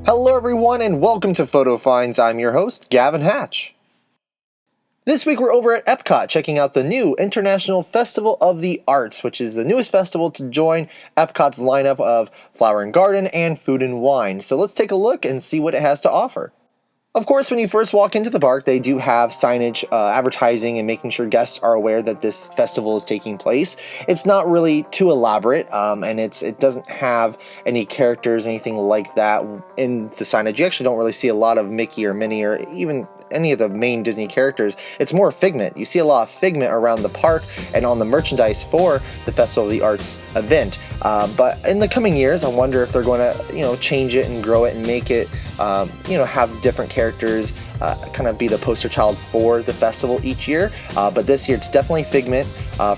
Hello everyone and welcome to Photo Finds. I'm your host, Gavin Hatch. This week we're over at Epcot checking out the new International Festival of the Arts, which is the newest festival to join Epcot's lineup of Flower and Garden and Food and Wine. So let's take a look and see what it has to offer. Of course, when you first walk into the park, they do have signage advertising and making sure guests are aware that this festival is taking place. It's not really too elaborate, and it doesn't have any characters, anything like that in the signage. You actually don't really see a lot of Mickey or Minnie or even any of the main Disney characters. It's more Figment. You see a lot of Figment around the park and on the merchandise for the Festival of the Arts event. But in the coming years, I wonder if they're going to, change it and grow it and make it, have different characters kind of be the poster child for the festival each year. But this year, it's definitely Figment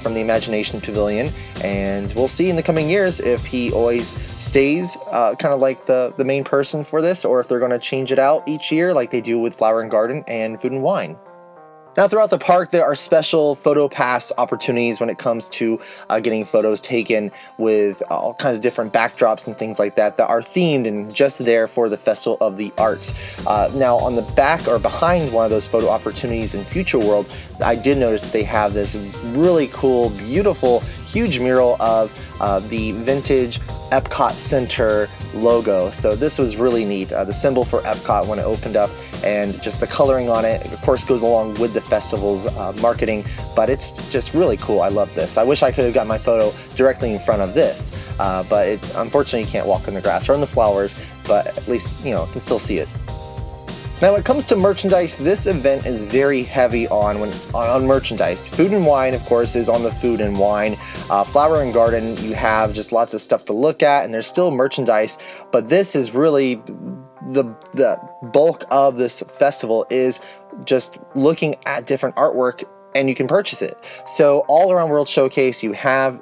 from the Imagination Pavilion, and we'll see in the coming years if he always stays kind of like the main person for this, or if they're going to change it out each year like they do with Flower and Garden and Food and Wine. Now, throughout the park, there are special photo pass opportunities when it comes to getting photos taken with all kinds of different backdrops and things like that are themed and just there for the Festival of the Arts. Now, on the back or behind one of those photo opportunities in Future World, I did notice that they have this really cool, beautiful, huge mural of the vintage Epcot Center logo. So this was really neat. The symbol for Epcot when it opened up, and just the coloring on it, of course, goes along with the festival's marketing, but it's just really cool. I love this. I wish I could have got my photo directly in front of this, but unfortunately you can't walk in the grass or in the flowers, but at least, you can still see it. Now, when it comes to merchandise, this event is very heavy on merchandise. Food and Wine, of course, is on the Food and Wine. Flower and Garden, you have just lots of stuff to look at, and there's still merchandise, but this is really the bulk of this festival is just looking at different artwork, and you can purchase it. So all around World Showcase, you have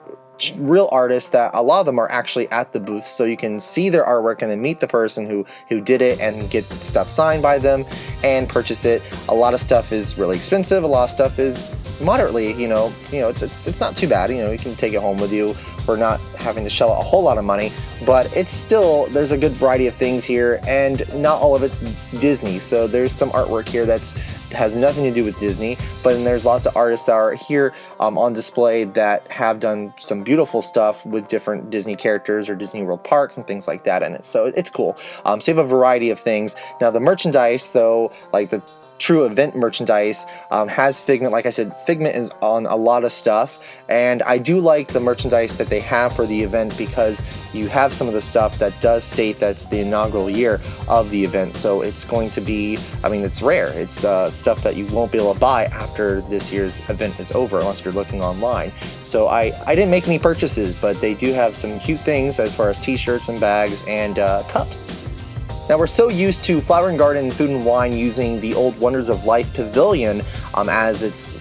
real artists that a lot of them are actually at the booths, so you can see their artwork and then meet the person who did it and get stuff signed by them and purchase it. A lot of stuff is really expensive. A lot of stuff is moderately, it's not too bad. You can take it home with you for not having to shell out a whole lot of money, but it's still, there's a good variety of things here, and not all of it's Disney. So there's some artwork here that's has nothing to do with Disney, but then there's lots of artists that are here on display that have done some beautiful stuff with different Disney characters or Disney World parks and things like that in it. So it's cool. So you have a variety of things. Now the merchandise, though, like the true event merchandise, has Figment. Like I said, Figment is on a lot of stuff, and I do like the merchandise that they have for the event because you have some of the stuff that does state that's the inaugural year of the event, so it's going to be, it's rare. It's stuff that you won't be able to buy after this year's event is over unless you're looking online. So I didn't make any purchases, but they do have some cute things as far as t-shirts and bags and cups. Now, we're so used to Flower and Garden and Food and Wine using the old Wonders of Life Pavilion as its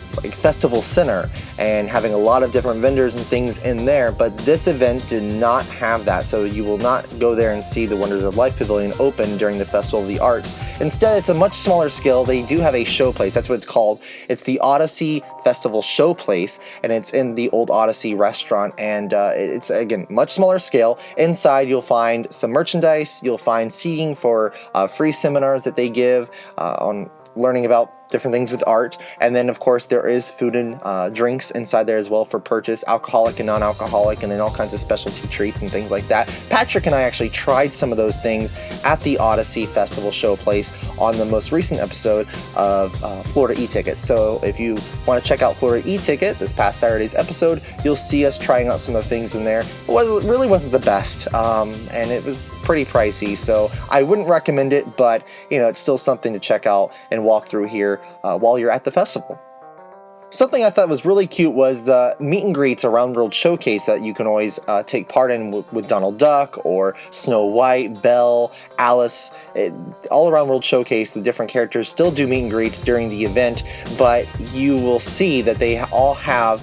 festival center and having a lot of different vendors and things in there, but this event did not have that, so you will not go there and see the Wonders of Life Pavilion open during the Festival of the Arts. Instead, it's a much smaller scale. They do have a showplace. That's what it's called. It's the Odyssey Festival Showplace, and it's in the old Odyssey restaurant, and it's, again, much smaller scale. Inside, you'll find some merchandise. You'll find seating for free seminars that they give on learning about different things with art, and then of course there is food and drinks inside there as well for purchase, alcoholic and non-alcoholic, and then all kinds of specialty treats and things like that. Patrick and I actually tried some of those things at the Odyssey Festival Showplace on the most recent episode of Florida E-Ticket. So if you want to check out Florida E-Ticket, this past Saturday's episode, you'll see us trying out some of the things in there. It really wasn't the best, and it was pretty pricey, so I wouldn't recommend it, but it's still something to check out and walk through here while you're at the festival. Something I thought was really cute was the meet and greets around World Showcase that you can always take part in with Donald Duck or Snow White, Belle, Alice. All around World Showcase, the different characters still do meet and greets during the event, but you will see that they all have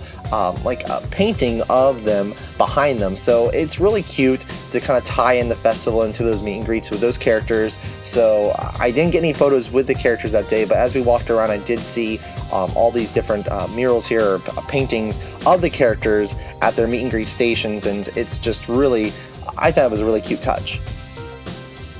like a painting of them behind them. So it's really cute to kind of tie in the festival into those meet and greets with those characters. So I didn't get any photos with the characters that day, but as we walked around, I did see all these different murals here, or paintings of the characters at their meet and greet stations, and it's just really, I thought it was a really cute touch.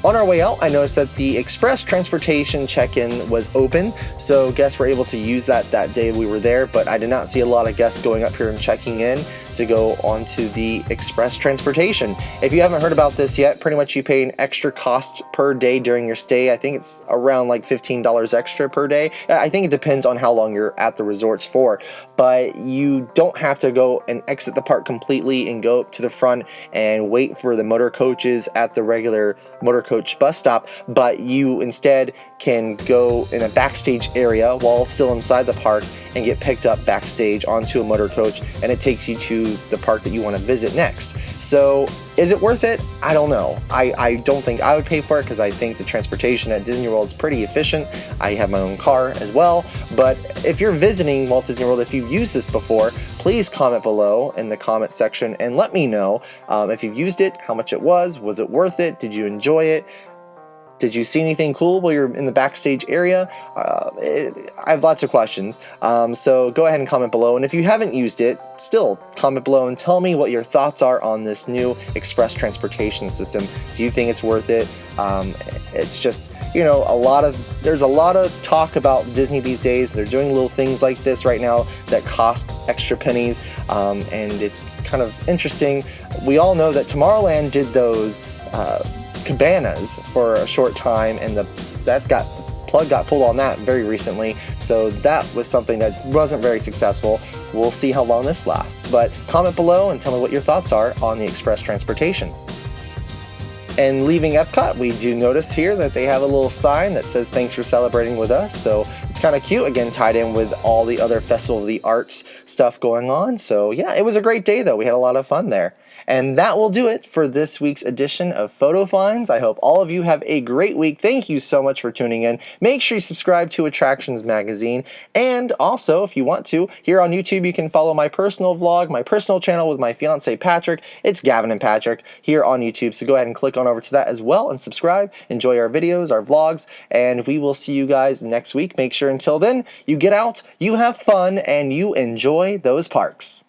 On our way out, I noticed that the express transportation check-in was open, so guests were able to use that day we were there, but I did not see a lot of guests going up here and checking in to go onto the express transportation. If you haven't heard about this yet, pretty much you pay an extra cost per day during your stay. I think it's around like $15 extra per day. I think it depends on how long you're at the resorts for, but you don't have to go and exit the park completely and go up to the front and wait for the motor coaches at the regular motor coach bus stop, but you instead can go in a backstage area while still inside the park and get picked up backstage onto a motor coach, and it takes you to the park that you want to visit next. So is it worth it? I don't know. I don't think I would pay for it because I think the transportation at Disney World is pretty efficient. I have my own car as well, but if you're visiting Walt Disney World, if you've used this before, please comment below in the comment section and let me know if you've used it, how much it was it worth it, did you enjoy it? Did you see anything cool while you're in the backstage area? I have lots of questions, so go ahead and comment below. And if you haven't used it, still comment below and tell me what your thoughts are on this new express transportation system. Do you think it's worth it? It's just, you know, there's a lot of talk about Disney these days. They're doing little things like this right now that cost extra pennies, and it's kind of interesting. We all know that Tomorrowland did those cabanas for a short time, and the plug got pulled on that very recently, so that was something that wasn't very successful. We'll see how long this lasts, but comment below and tell me what your thoughts are on the express transportation. And leaving Epcot, we do notice here that they have a little sign that says thanks for celebrating with us, so it's kind of cute, again tied in with all the other Festival of the Arts stuff going on. So yeah, it was a great day though. We had a lot of fun there. And that will do it for this week's edition of Photo Finds. I hope all of you have a great week. Thank you so much for tuning in. Make sure you subscribe to Attractions Magazine. And also, if you want to, here on YouTube, you can follow my personal vlog, my personal channel with my fiance Patrick. It's Gavin and Patrick here on YouTube. So go ahead and click on over to that as well and subscribe. Enjoy our videos, our vlogs, and we will see you guys next week. Make sure until then, you get out, you have fun, and you enjoy those parks.